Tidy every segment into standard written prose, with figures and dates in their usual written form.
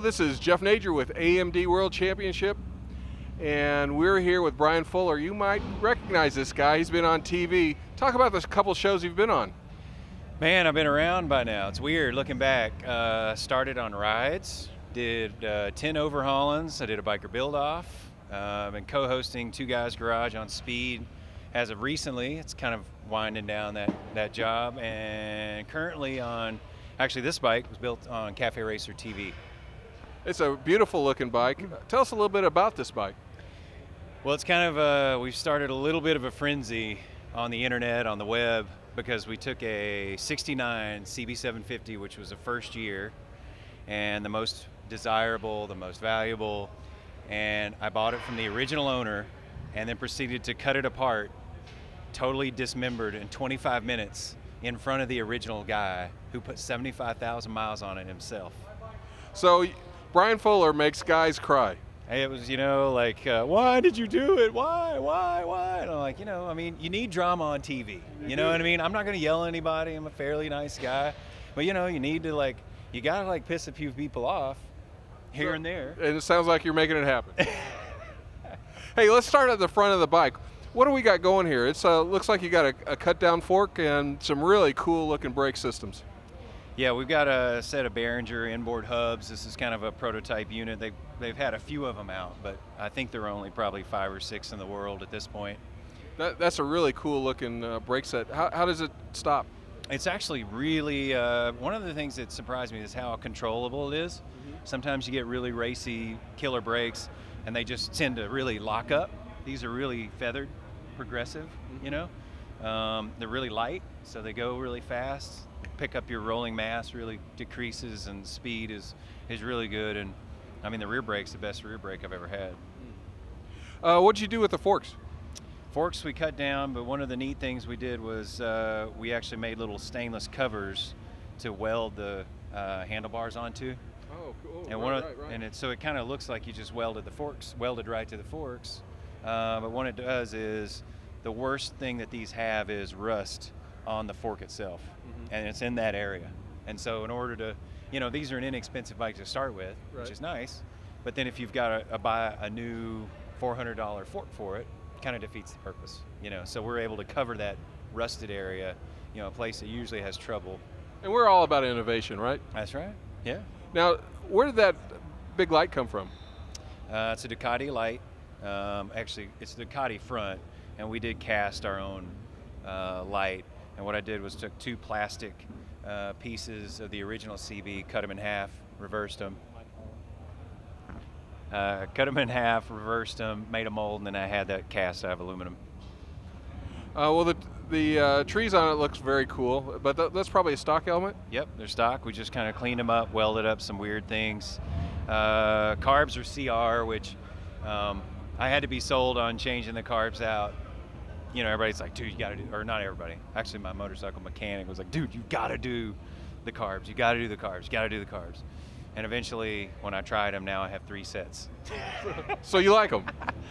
this is Jeff Nager with AMD World Championship, and we're here with Brian Fuller. You might recognize this guy. He's been on TV. Talk about this couple shows you've been on. Man, I've been around by now. It's weird looking back. Started on rides, did 10 overhaulings. I did a biker build-off. Been co-hosting Two Guys Garage on Speed as of recently. It's kind of winding down that job, and currently on, actually this bike was built on Cafe Racer TV. It's a beautiful looking bike. Tell us a little bit about this bike. Well, it's kind of, we've started a little bit of a frenzy on the internet, on the web, because we took a 69 CB750, which was the first year, and the most desirable, the most valuable, and I bought it from the original owner and then proceeded to cut it apart, totally dismembered in 25 minutes in front of the original guy who put 75,000 miles on it himself. So Brian Fuller makes guys cry. It was, you know, like, why did you do it? Why? And I'm like, you know, I mean, you need drama on TV. You know what I mean? I'm not going to yell at anybody. I'm a fairly nice guy. But, you know, you need to, like, you got to, like, piss a few people off here and there. And it sounds like you're making it happen. Hey, let's start at the front of the bike. What do we got going here? It looks like you got a cut-down fork and some really cool-looking brake systems. Yeah, we've got a set of Behringer inboard hubs. This is kind of a prototype unit. They've had a few of them out, but I think there are only probably 5 or 6 in the world at this point. That's a really cool looking brake set. How does it stop? It's actually really, one of the things that surprised me is how controllable it is. Sometimes you get really racy killer brakes and they just tend to really lock up. These are really feathered, progressive, you know. They're really light, so they go really fast. Pick up your rolling mass really decreases, and speed is really good. And I mean, the rear brake's the best rear brake I've ever had. What'd you do with the forks? Forks we cut down, but one of the neat things we did was we actually made little stainless covers to weld the handlebars onto. Oh, cool. And right. so it kind of looks like you just welded right to the forks. But what it does is, the worst thing that these have is rust on the fork itself, and it's in that area. And so in order to, you know, these are an inexpensive bike to start with, which is nice, but then if you've got to buy a new $400 fork for it, kind of defeats the purpose, you know. So we're able to cover that rusted area, you know, a place that usually has trouble. And we're all about innovation, right? That's right, yeah. Now, where did that big light come from? It's a Ducati light. Actually, it's a Ducati front, and we did cast our own light. And what I did was took 2 plastic pieces of the original CB, cut them in half, reversed them. Reversed them, made a mold, and then I had that cast out of aluminum. Well, the trees on it looks very cool, but that's probably a stock element? Yep, they're stock. We just kind of cleaned them up, welded up some weird things. Carbs are CR, which I had to be sold on changing the carbs out. You know, everybody's like, dude, you gotta do, or not everybody. Actually, my motorcycle mechanic was like, dude, you gotta do the carbs. You gotta do the carbs. You gotta do the carbs. And eventually, when I tried them, now I have 3 sets. So you like them?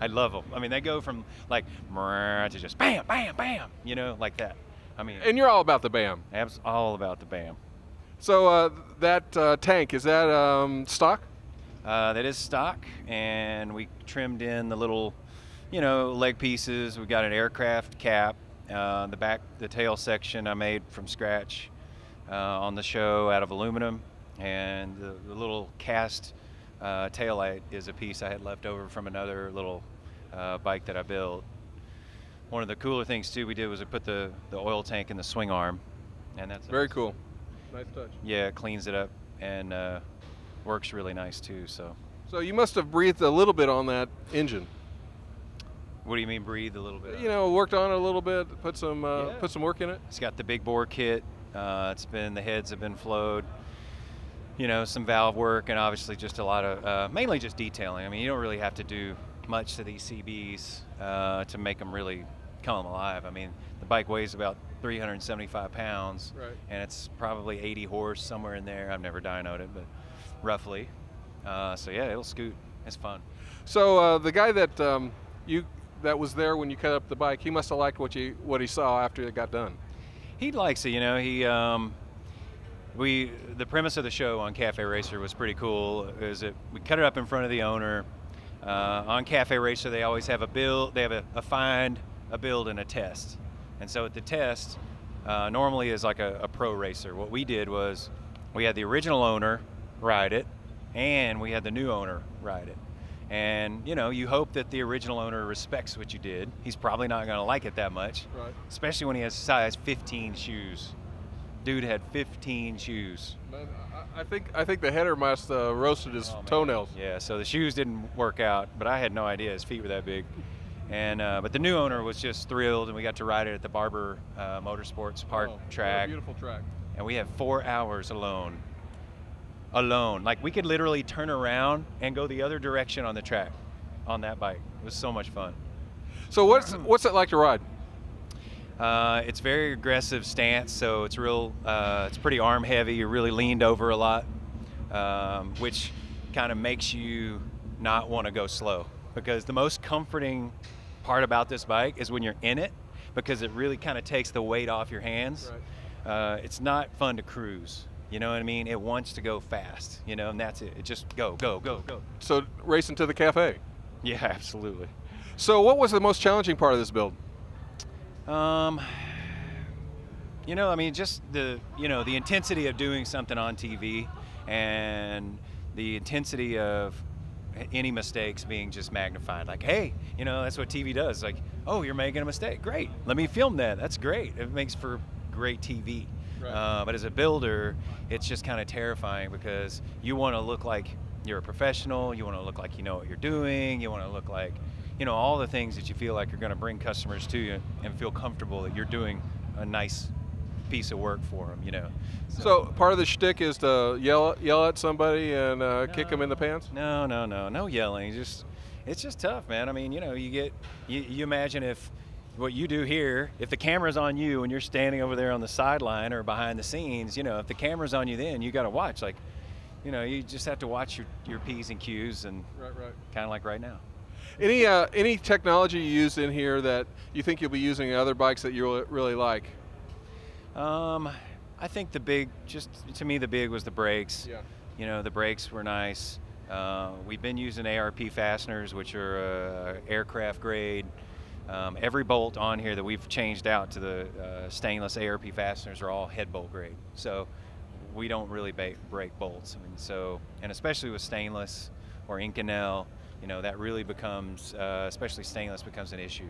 I love them. I mean, they go from like to just bam, bam, bam, you know, like that. I mean, and you're all about the bam. All about the bam. So that tank, is that stock? That is stock, and we trimmed in the little, you know, leg pieces. We got an aircraft cap. The tail section I made from scratch on the show out of aluminum, and the little cast tail light is a piece I had left over from another little bike that I built. One of the cooler things too we did was we put the oil tank in the swing arm, and that's very cool. Nice touch. Yeah, it cleans it up and works really nice too. So you must have breathed a little bit on that engine. What do you mean breathe a little bit? You know, worked on it a little bit, put some work in it. It's got the big bore kit. The heads have been flowed. You know, some valve work, and obviously just a lot of, mainly just detailing. I mean, you don't really have to do much to these CBs to make them really come alive. I mean, the bike weighs about 375 pounds, and it's probably 80 horse, somewhere in there. I've never dynoed it, but roughly. So yeah, it'll scoot. It's fun. So the guy that was there when you cut up the bike, he must have liked what he saw after it got done. He likes it, you know. the premise of the show on Cafe Racer was pretty cool. Is that we cut it up in front of the owner. On Cafe Racer, they always have a build. They have a find, a build, and a test. And so at the test, normally is like a pro racer. What we did was we had the original owner ride it, and we had the new owner ride it. And you hope that the original owner respects what you did. He's probably not going to like it that much, right? Especially when he has size 15 shoes. Dude had 15 shoes. Man, I think the header must roasted his toenails. Yeah, so the shoes didn't work out, but I had no idea his feet were that big. And but the new owner was just thrilled, and we got to ride it at the Barber Motorsports Park track. What a beautiful track. And we had 4 hours alone. Like we could literally turn around and go the other direction on the track on that bike. It was so much fun. So what's it like to ride? It's very aggressive stance, so it's it's pretty arm heavy. You're really leaned over a lot, which kind of makes you not want to go slow, because the most comforting part about this bike is when you're in it, because it really kind of takes the weight off your hands. Right. It's not fun to cruise. You know what I mean? It wants to go fast, and that's it. It just go, go, go, go. So racing to the cafe. Yeah, absolutely. So what was the most challenging part of this build? I mean, just the intensity of doing something on TV, and the intensity of any mistakes being just magnified. Like, hey, that's what TV does. Like, oh, you're making a mistake. Great. Let me film that. That's great. It makes for great TV. Right. But as a builder, it's just kind of terrifying, because you want to look like you're a professional. You want to look like you know what you're doing. You want to look like, all the things that you feel like are going to bring customers to you and feel comfortable that you're doing a nice piece of work for them, So part of the shtick is to yell at somebody and kick them in the pants? No yelling. It's just tough, man. I mean, you imagine if what you do here, if the camera's on you and you're standing over there on the sideline or behind the scenes, if the camera's on you, then you got to watch. Like, you just have to watch your P's and Q's, and right. Kind of like right now. Any technology you used in here that you think you'll be using in other bikes that you really like? I think the big was the brakes. Yeah. The brakes were nice. We've been using ARP fasteners, which are aircraft grade. Every bolt on here that we've changed out to the stainless ARP fasteners are all head bolt grade. So we don't really break bolts. I mean, and especially with stainless or Inconel, that really becomes, especially stainless, becomes an issue.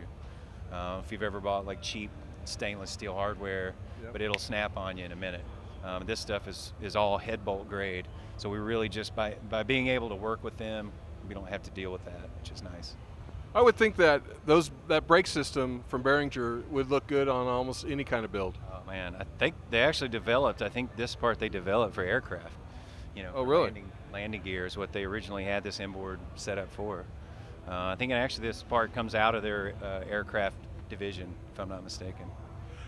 If you've ever bought like cheap stainless steel hardware, yep, but it'll snap on you in a minute. This stuff is all head bolt grade. So we really just, by being able to work with them, we don't have to deal with that, which is nice. I would think that that brake system from Behringer would look good on almost any kind of build. Oh man, I think they actually developed, this part they developed for aircraft. Oh really? Landing gear is what they originally had this inboard set up for. I think actually this part comes out of their aircraft division, if I'm not mistaken.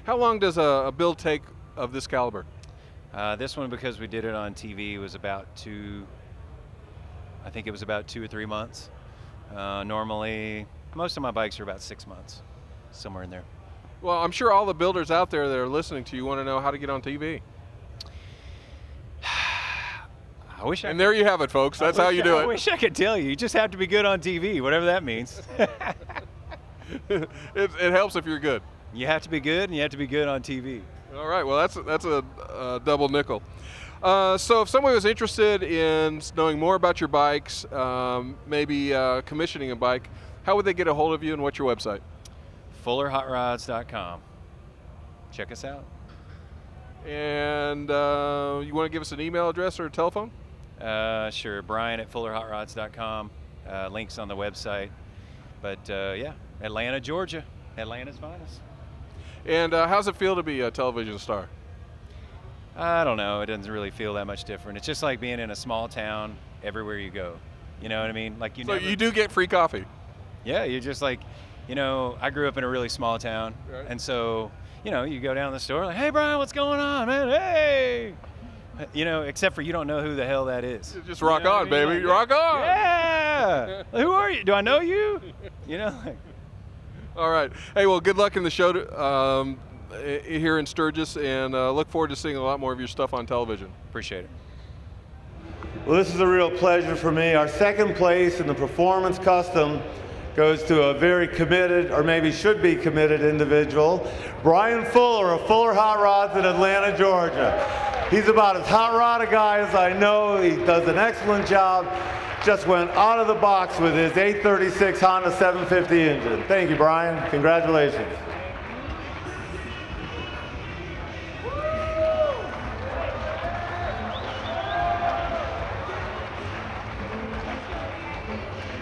How long does a build take of this caliber? This one, because we did it on TV, was about 2 or 3 months. Normally, most of my bikes are about 6 months, somewhere in there. Well, I'm sure all the builders out there that are listening to you want to know how to get on TV. And there you have it, folks. That's how you do it. I wish I could tell you. You just have to be good on TV, whatever that means. It helps if you're good. You have to be good, and you have to be good on TV. All right. Well, that's a double nickel. So if somebody was interested in knowing more about your bikes, maybe commissioning a bike, how would they get a hold of you, and what's your website? FullerHotRods.com. Check us out. And you want to give us an email address or a telephone? Sure, Brian at FullerHotRods.com. Links on the website. But yeah, Atlanta, Georgia. Atlanta's finest. And how's it feel to be a television star? I don't know. It doesn't really feel that much different. It's just like being in a small town everywhere you go. You know what I mean? Like so you do get free coffee? Yeah, you're just like, I grew up in a really small town. Right. And so, you go down the store like, hey, Brian, what's going on, man? Hey! Except for you don't know who the hell that is. Just rock on, baby. Rock on! Yeah! Who are you? Do I know you? All right. Hey, well, good luck in the show here in Sturgis, and look forward to seeing a lot more of your stuff on television. Appreciate it. Well, this is a real pleasure for me. Our second place in the Performance Custom goes to a very committed, or maybe should be committed individual, Brian Fuller of Fuller Hot Rods in Atlanta, Georgia. He's about as hot rod a guy as I know. He does an excellent job. Just went out of the box with his 836 Honda 750 engine. Thank you, Brian. Congratulations.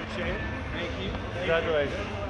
Appreciate it. Thank you. Congratulations.